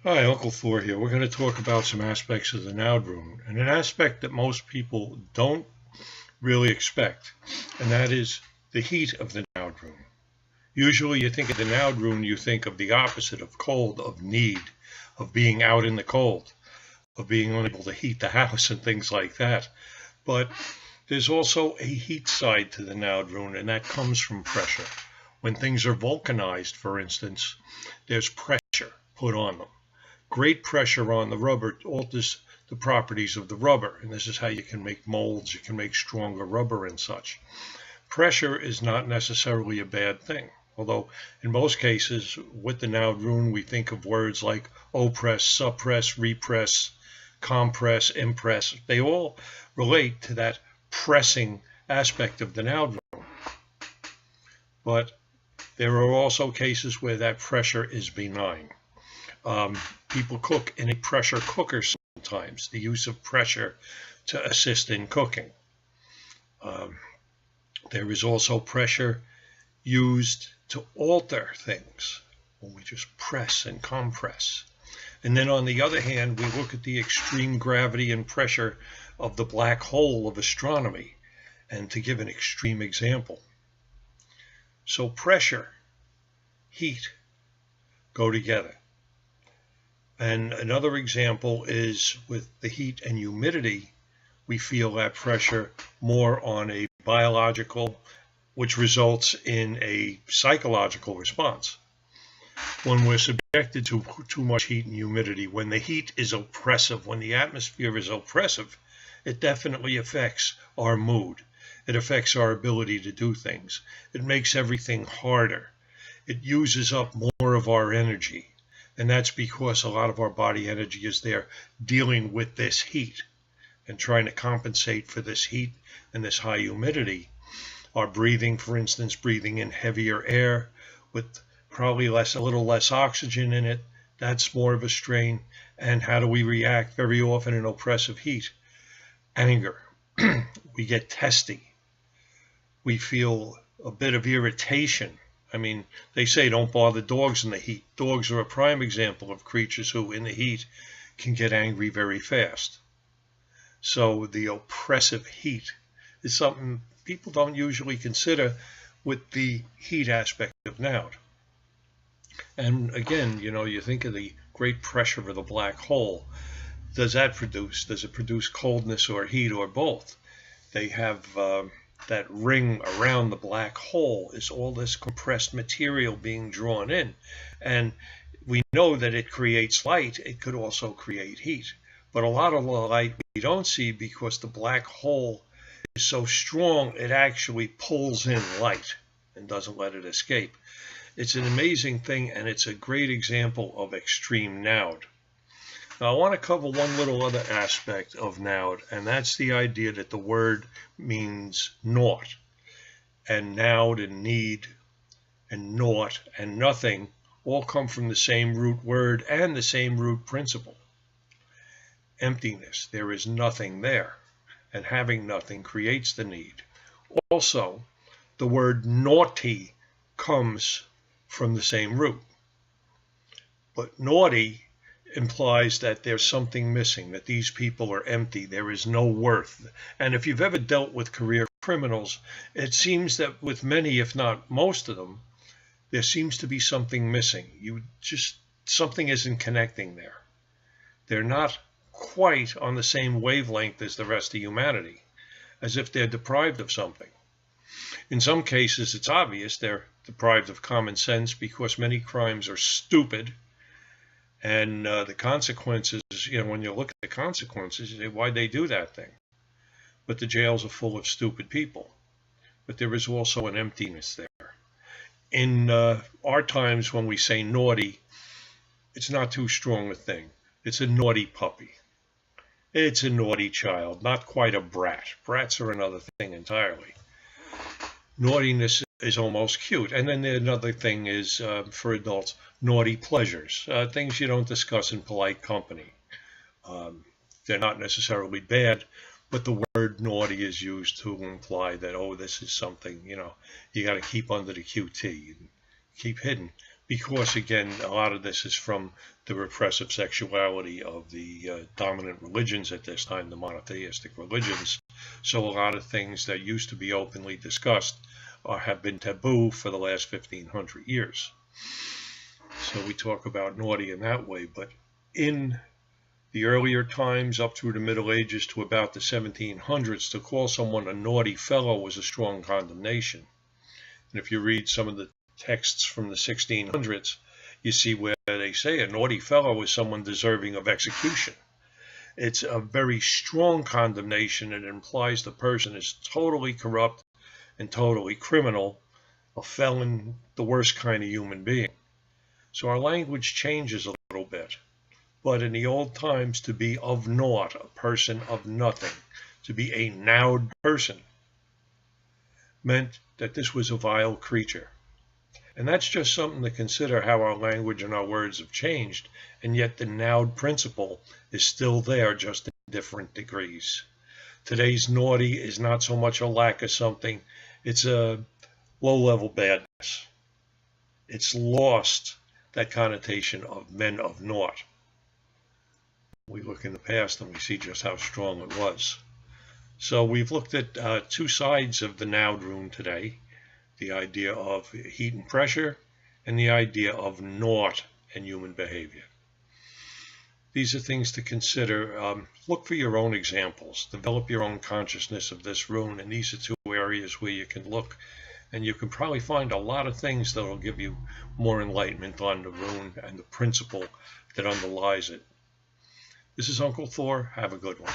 Hi, Uncle Thor here. We're going to talk about some aspects of the Naud Rune, and an aspect that most people don't really expect, and that is the heat of the Naud Rune. Usually you think of the Naud Rune, you think of the opposite of cold, of need, of being out in the cold, of being unable to heat the house and things like that. But there's also a heat side to the Naud Rune, and that comes from pressure. When things are vulcanized, for instance, there's pressure put on them. Great pressure on the rubber alters the properties of the rubber, and this is how you can make molds, you can make stronger rubber and such. Pressure is not necessarily a bad thing, although in most cases with the Naud Rune we think of words like oppress, suppress, repress, compress, impress. They all relate to that pressing aspect of the Naud Rune. But there are also cases where that pressure is benign. People cook in a pressure cooker sometimes, the use of pressure to assist in cooking. There is also pressure used to alter things when we just press and compress. And then on the other hand, we look at the extreme gravity and pressure of the black hole of astronomy, and to give an extreme example. So pressure, heat, go together. And another example is with the heat and humidity, we feel that pressure more on a biological, which results in a psychological response. When we're subjected to too much heat and humidity, when the heat is oppressive, when the atmosphere is oppressive, it definitely affects our mood. It affects our ability to do things. It makes everything harder. It uses up more of our energy. And that's because a lot of our body energy is there dealing with this heat and trying to compensate for this heat and this high humidity. Our breathing, for instance, breathing in heavier air with probably a little less oxygen in it, that's more of a strain. And how do we react very often in oppressive heat? Anger. We get testy. We feel a bit of irritation. I mean, they say don't bother dogs in the heat. Dogs are a prime example of creatures who, in the heat, can get angry very fast. So the oppressive heat is something people don't usually consider with the heat aspect of Naud. And again, you think of the great pressure of the black hole. Does it produce coldness or heat or both? They have that ring around the black hole is all this compressed material being drawn in. And we know that it creates light. It could also create heat. But a lot of the light we don't see because the black hole is so strong, it actually pulls in light and doesn't let it escape. It's an amazing thing, and it's a great example of extreme Naud. Now, I want to cover one little other aspect of Naud, and that's the idea that the word means naught. And Naud and need and naught and nothing all come from the same root word and the same root principle. Emptiness. There is nothing there, and having nothing creates the need. Also, the word naughty comes from the same root. But naughty implies that there's something missing, that these people are empty, there is no worth. And if you've ever dealt with career criminals, it seems that with many, if not most of them, there seems to be something missing. Something isn't connecting there. They're not quite on the same wavelength as the rest of humanity, as if they're deprived of something. In some cases, it's obvious they're deprived of common sense because many crimes are stupid. And the consequences, when you look at the consequences, you say, why'd they do that thing? But the jails are full of stupid people. But there is also an emptiness there. In our times, when we say naughty, it's not too strong a thing. It's a naughty puppy. It's a naughty child, not quite a brat. Brats are another thing entirely. Naughtiness is almost cute. And then another thing is, for adults, naughty pleasures, things you don't discuss in polite company. They're not necessarily bad, but the word naughty is used to imply that, oh, this is something, you got to keep under the QT, and keep hidden. because again, a lot of this is from the repressive sexuality of the dominant religions at this time, the monotheistic religions. So a lot of things that used to be openly discussed have been taboo for the last 1500 years. So we talk about naughty in that way, but in the earlier times up through the Middle Ages to about the 1700s, to call someone a naughty fellow was a strong condemnation. And if you read some of the texts from the 1600s, you see where they say a naughty fellow is someone deserving of execution. It's a very strong condemnation. It implies the person is totally corrupt and totally criminal, a felon, the worst kind of human being. So our language changes a little bit. But in the old times, to be of naught, a person of nothing, to be a Naud person, meant that this was a vile creature. And that's just something to consider, how our language and our words have changed, and yet the Naud principle is still there, just in different degrees. Today's naughty is not so much a lack of something, it's a low-level badness. It's lost that connotation of men of naught. We look in the past and we see just how strong it was. So we've looked at two sides of the Naud Rune today, the idea of heat and pressure and the idea of naught and human behavior. These are things to consider. Look for your own examples. Develop your own consciousness of this rune, and these are two areas where you can look, and you can probably find a lot of things that will give you more enlightenment on the rune and the principle that underlies it. This is Uncle Thor. Have a good one.